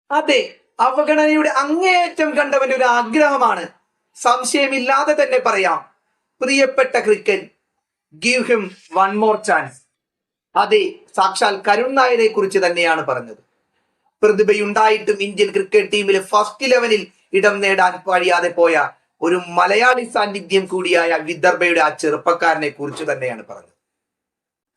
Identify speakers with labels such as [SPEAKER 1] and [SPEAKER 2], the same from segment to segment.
[SPEAKER 1] അതെ, അവഗണനയുടെ അങ്ങേയറ്റം കണ്ടവന്റെ ഒരു ആഗ്രഹമാണ്. സംശയമില്ലാതെ തന്നെ പറയാം, പ്രിയപ്പെട്ട cricket, give him one more chance. അതെ, സാക്ഷാൽ കരുൺ നായരെ കുറിച്ച് തന്നെയാണ് പറഞ്ഞത്. പ്രതിഭയുണ്ടായിട്ടും ഇന്ത്യൻ ക്രിക്കറ്റ് ടീമിലെ ഫസ്റ്റ് 11-ൽ ഇടം നേടാൻ കഴിയാതെ പോയ ഒരു മലയാളി സാന്നിധ്യം കൂടിയായ വിദർഭയുടെ ആ ചെറുപ്പക്കാരനെ കുറിച്ച് തന്നെയാണ് പറഞ്ഞത്.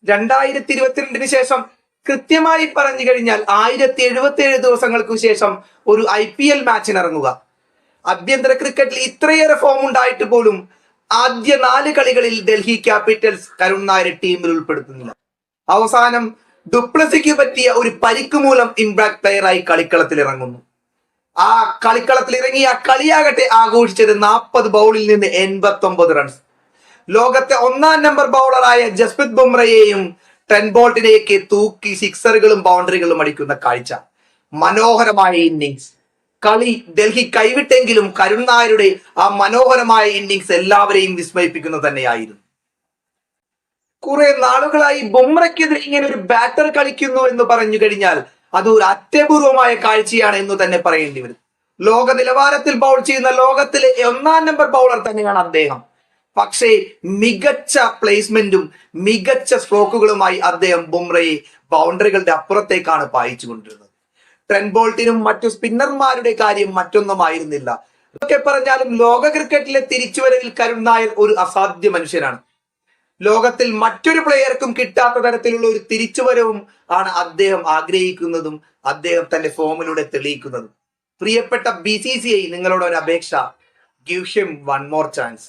[SPEAKER 1] 2022 ശേഷം കൃത്യമായി പറഞ്ഞു കഴിഞ്ഞാൽ 1077 ദിവസങ്ങൾക്ക് ശേഷം ഒരു IPL മാച്ചിന് ഇറങ്ങുക. ആഭ്യന്തര ക്രിക്കറ്റിൽ ഇത്രയേറെ ഫോം ഉണ്ടായിട്ട് പോലും ആദ്യ 4 കളികളിൽ ഡൽഹി ക്യാപിറ്റൽസ് കരുൺ നായരെ ടീമിൽ ഉൾപ്പെടുത്തുന്നില്ല. അവസാനം ഡുപ്ലസിക്ക് പറ്റിയ ഒരു പരിക്ക് മൂലം ഇമ്പാക്ട് പ്ലെയറായി കളിക്കളത്തിൽ ഇറങ്ങുന്നു. ആ കളിക്കളത്തിൽ ഇറങ്ങി ആ കളിയാകട്ടെ ആഘോഷിച്ചത് 40 ബൗളിൽ നിന്ന് 89 റൺസ്. ലോകത്തെ 1-ാം നമ്പർ ബൗളറായ ജസ്പ്രീത് ബുംറയെയും ട്രെന്റ് ബോൾട്ടിനെയൊക്കെ തൂക്കി സിക്സറുകളും ബൗണ്ടറികളും അടിക്കുന്ന കാഴ്ച. മനോഹരമായ ഇന്നിങ്സ്. കളി ഡൽഹി കൈവിട്ടെങ്കിലും കരുൺ നായരുടെ ആ മനോഹരമായ ഇന്നിങ്സ് എല്ലാവരെയും വിസ്മയിപ്പിക്കുന്നത് തന്നെയായിരുന്നു. കുറെ നാളുകളായി ബുംറയ്ക്കെതിരെ ഇങ്ങനെ ഒരു ബാറ്റർ കളിക്കുന്നു എന്ന് പറഞ്ഞു കഴിഞ്ഞാൽ അത് ഒരു അത്യപൂർവമായ കാഴ്ചയാണ് എന്ന് തന്നെ പറയേണ്ടി വരും. ലോക നിലവാരത്തിൽ ബൗൾ ചെയ്യുന്ന ലോകത്തിലെ 1-ാം നമ്പർ ബൗളർ തന്നെയാണ് അദ്ദേഹം. പക്ഷേ മികച്ച പ്ലേസ്മെന്റും മികച്ച സ്ട്രോക്കുകളുമായി അദ്ദേഹം ബുംറയെ ബൗണ്ടറികളുടെ അപ്പുറത്തേക്കാണ് പായിച്ചു കൊണ്ടിരുന്നത്. ട്രെന്റ് ബോൾട്ടിനും മറ്റു സ്പിന്നർമാരുടെ കാര്യം മറ്റൊന്നുമായിരുന്നില്ല. ഇതൊക്കെ പറഞ്ഞാലും ലോക ക്രിക്കറ്റിലെ തിരിച്ചുവരവിൽ കരുൺ നായർ ഒരു അസാധ്യ മനുഷ്യനാണ്. ലോകത്തിൽ മറ്റൊരു പ്ലെയർക്കും കിട്ടാത്ത തരത്തിലുള്ള ഒരു തിരിച്ചുവരവും ആണ് അദ്ദേഹം ആഗ്രഹിക്കുന്നതും അദ്ദേഹം തന്റെ ഫോമിലൂടെ തെളിയിക്കുന്നതും. പ്രിയപ്പെട്ട BCCI, നിങ്ങളോട് ഒരു അപേക്ഷ, give him one more chance.